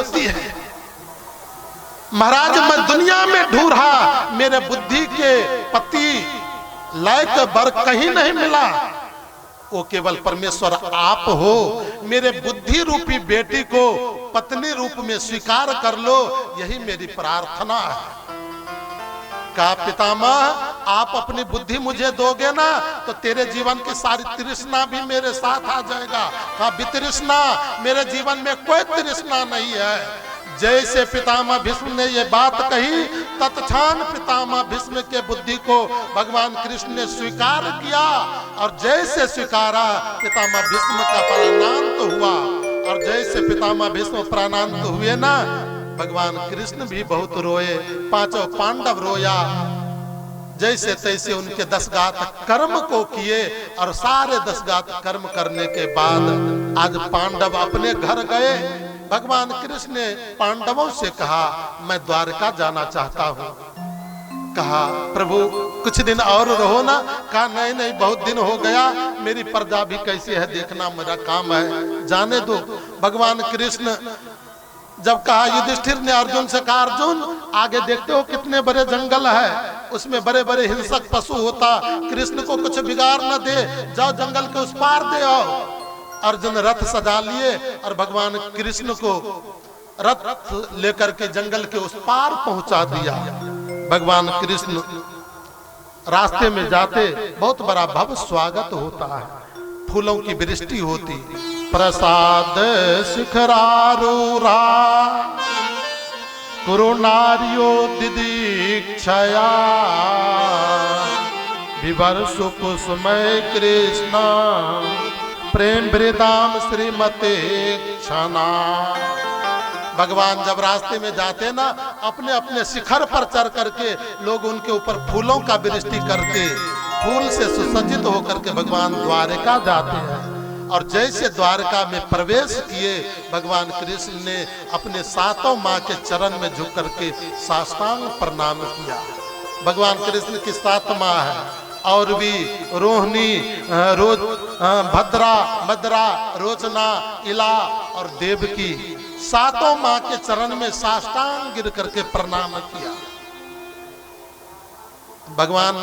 है। महाराज मैं दुनिया में ढूंढा, मेरे बुद्धि के पति लायक बर कहीं नहीं मिला। वो केवल परमेश्वर आप हो। मेरे बुद्धि रूपी बेटी को पत्नी रूप में स्वीकार कर लो, यही मेरी प्रार्थना है। कहा पितामह आप अपनी बुद्धि मुझे दोगे ना तो तेरे जीवन की सारी तृष्णा भी मेरे साथ आ जाएगा। कहा वितृष्णा, मेरे जीवन में कोई तृष्णा नहीं है। जैसे पितामह भीष्म ने ये बात कही, तत्क्षण पितामह भीष्म के बुद्धि को भगवान कृष्ण ने स्वीकार किया और जैसे स्वीकारा पितामह भीष्म का प्राणांत हुआ। और जैसे पितामह भीष्म प्राणांत हुए ना, भगवान कृष्ण भी बहुत रोए, पांचों पांडव रोया। जैसे तैसे उनके 10 गात कर्म को किए और सारे 10 गात कर्म करने के बाद आज पांडव अपने घर गए। भगवान कृष्ण ने पांडवों से कहा मैं द्वारका जाना चाहता हूँ। कहा प्रभु कुछ दिन और रहो ना। कहा नहीं नहीं बहुत दिन हो गया, मेरी प्रजा भी कैसी है देखना मेरा काम है, जाने दो। भगवान कृष्ण जब कहा, युधिष्ठिर ने अर्जुन से कहा अर्जुन आगे देखते हो कितने बड़े जंगल है, उसमें बड़े बड़े हिंसक पशु होता, कृष्ण को कुछ बिगाड़ न दे, जाओ जंगल के उस पार दे आओ। अर्जुन रथ सजा लिए और भगवान कृष्ण को रथ लेकर के जंगल के उस पार पहुंचा दिया। भगवान कृष्ण रास्ते में जाते बहुत बड़ा भव्य स्वागत होता है, फूलों की वृष्टि होती, प्रसाद शिखरारूढ़ा कुरु नार्यो दिदीक्षया विवर्षु कुसुमय कृष्ण प्रेम वृदाम श्रीमते क्षणा। भगवान जब रास्ते में जाते ना, अपने अपने शिखर पर चढ़ करके लोग उनके ऊपर फूलों का वृष्टि करते, फूल से सुसज्जित होकर के भगवान द्वारका जाते हैं। और जैसे द्वारका में प्रवेश किए, भगवान कृष्ण ने अपने 7 माँ के चरण में झुक करके साष्टांग प्रणाम किया। भगवान कृष्ण की 7 माँ है और भी रोहिणी, भद्रा, मद्रा, रोचना, इला और देवकी, 7 माँ के चरण में साष्टांग गिर करके प्रणाम किया। भगवान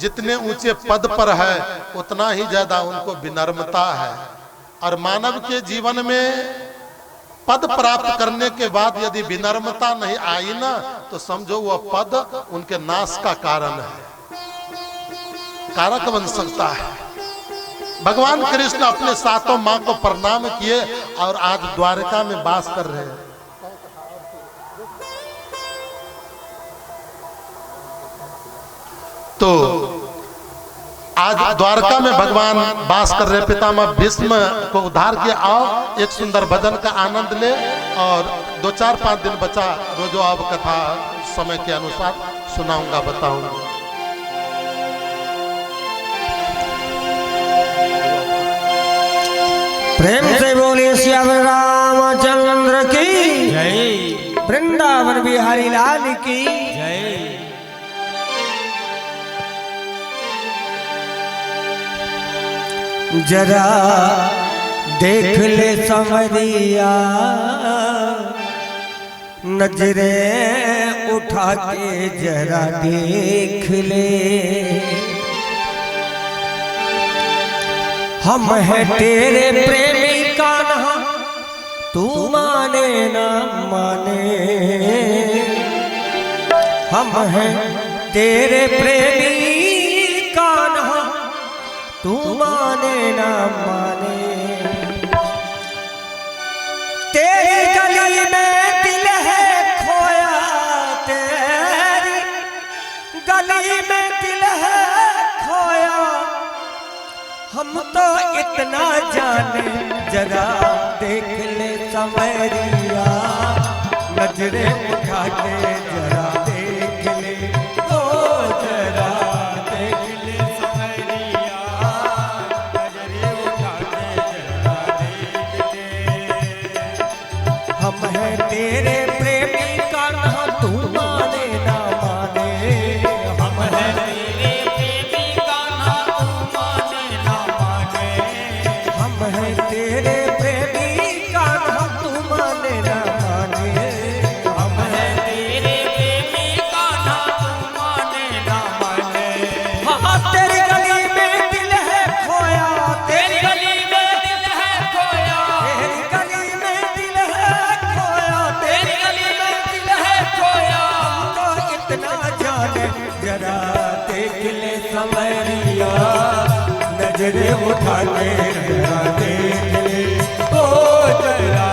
जितने ऊंचे पद पर है उतना ही ज्यादा उनको विनम्रता है। और मानव के जीवन में पद प्राप्त करने के बाद यदि विनम्रता नहीं आई ना, तो समझो वह पद उनके नाश का कारण है, कारक बन सकता है। भगवान कृष्ण अपने 7 माँ को प्रणाम किए और आज द्वारका में वास कर रहे हैं। तो आज द्वारका में भगवान वास कर रहे, पितामह भीष्म को उद्धार किया। आओ एक सुंदर भजन का आनंद ले और 2-4-5 दिन बचा, रोजो अब कथा समय के अनुसार सुनाऊंगा, बताऊंगा। प्रेम से बोले श्याम रामचंद्र की जय, वृंदावन बिहारी लाल की जय। जरा देख ले समरिया, नजरें उठा के जरा देख ले, हम हैं तेरे प्रेमी कान्हा, तू माने ना माने। हम हैं तेरे प्रेमी कान्हा, तू माने ना माने। तेरी गली में दिल है खोया, तेरी गली में दिल है खोया, हम तो इतना जाने, जरा देख ले समरिया, नजरें उठा के जरा देख ले, ओ जरा देख ले समरिया, नजरें उठा के जरा देख ले। हम हैं तेरे प्रेमी कान्हा, तू माने ना माने। हम हैं तेरे प्रेमी कान्हा, तू माने ना माने। हम हैं तेरे प्रेमी कान्हा, तू माने ना नजरे उठा के जरा देख ले, ओ जरा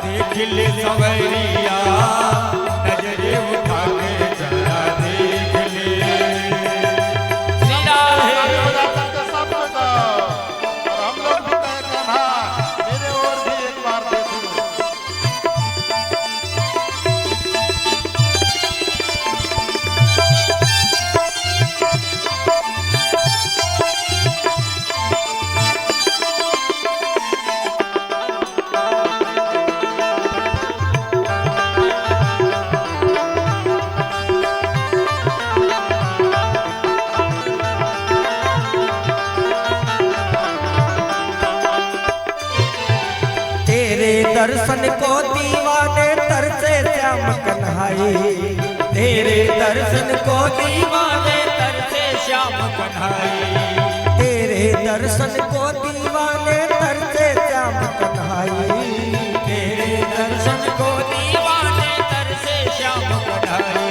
देख ले सवरिया, नजरे उठा के जरा देख ले। श्री राधे करके सब लोग और हम लोग भी कहे कान्हा मेरे और भी एक बार देख लो। दर्शन को दीवाने तरसे श्याम कन्हाई, तेरे दर्शन को दीवाने तरसे श्याम कन्हाई, तेरे दर्शन को दीवाने तरसे श्याम कन्हाई, तेरे दर्शन को दीवाने तरसे श्याम कन्हाई।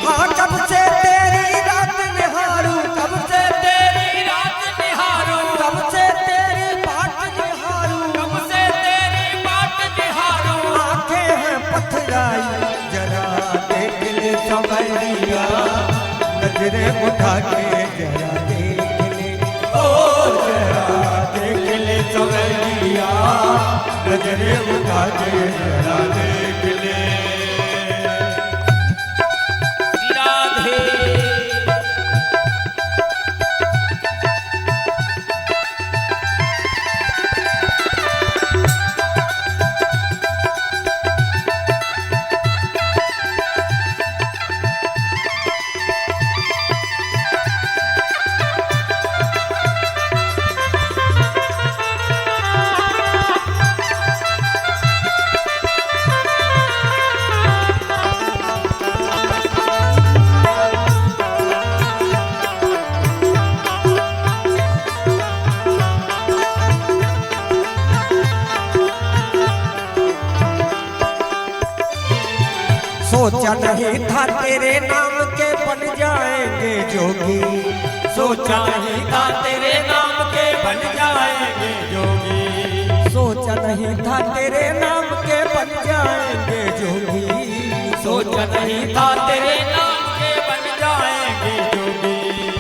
हाँ कब से तेरी रात निहारू, कब से तेरी रात निहारू, कब से तेरी बाट निहारू, कब से पथराई जरा देख ले सवरिया, नजरे उठा के जरा देख ले, ओ जरा देख ले सवरिया, नजरे उठा के जरा देख ले। राधे सोचा नहीं था तेरे नाम के बन जाएंगे जोगी, सोचा नहीं था तेरे नाम के बन जाएंगे जोगी, सोचा नहीं था तेरे नाम के बन जाएंगे जोगी, सोचा नहीं था तेरे नाम के बन जाएंगे जोगी।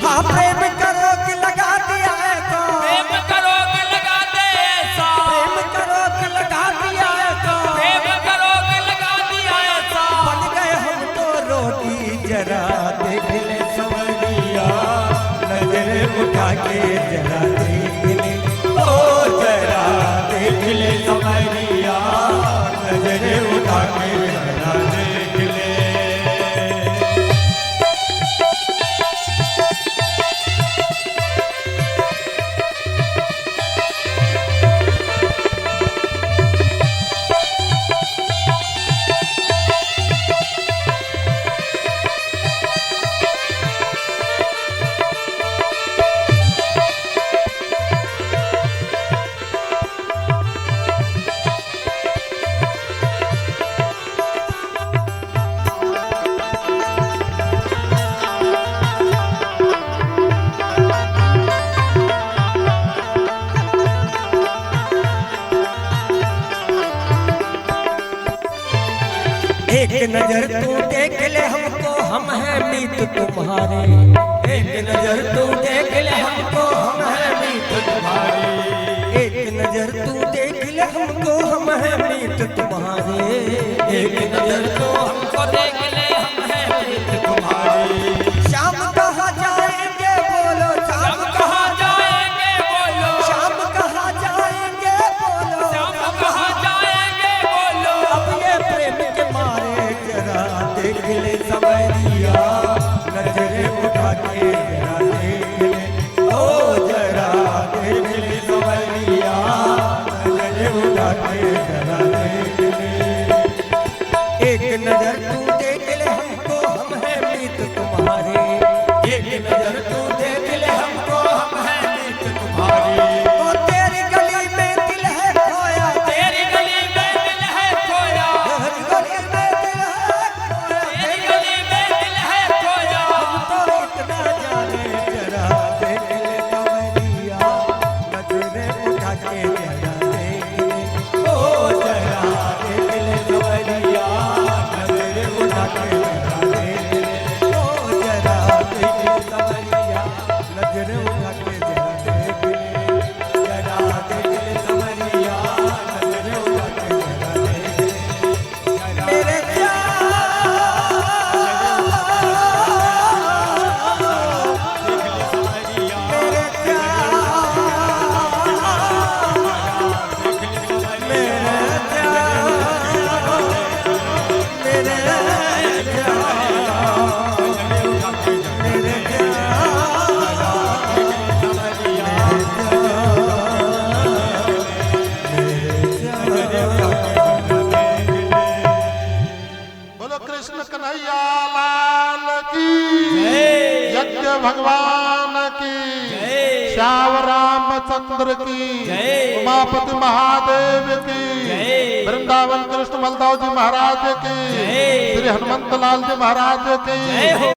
हाँ प्रेम करो कि लगा दिया ऐसा, प्रेम करो कि लगा दे ऐसा, प्रेम करो कि लगा दिया ऐसा, प्रेम करो कि लगा दिया ऐसा, बन गए हम तो रोटी जरा देख ले सवरिया, नजरे उठा के जरा देख ले, ओ जरा देख ले सवरिया, नजरे उठा के जरा देख ले। एक नजर तू देख ले हमको, हम हैं मीत तुम्हारे, एक नजर तू देख ले हमको, हम हैं मीत तुम्हारे, एक नजर तू देख ले हमको, हम हैं मीत तुम्हारे, एक नजर तू हमको देख ले, हम हैं मीत तुम्हारे। शाम कहाँ जाएंगे बोलो, शाम कहाँ जाएंगे बोलो, शाम कहाँ जाएंगे बोलो, शाम कहाँ जाएंगे बोलो, अब ये प्रेम के मारे जरा देख ले सवरिया, नजरे उठा के जरा देख ले, ओ जरा देख ले सवरिया, नजरे उठा के जरा देख ले। एक नजर तू देख ले हमको, हम हैं मीत तुम्हारे, एक नजर तू देख ले हमको, हम हैं मीत तुम्हारे। ओ तेरी गली में दिल है खोया, तेरी गली में दिल है खोया, तेरी गली में दिल है खोया, तेरी गली बोलो कृष्ण कन्हैया लाल की, जय। यज्ञ भगवान की, जय। श्याम रामचंद्र की, जय। उमापति महादेव की, जय। वृंदावन कृष्ण बलदाव जी महाराज की, जय। श्री हनुमंत लाल जी महाराज की। जय हो।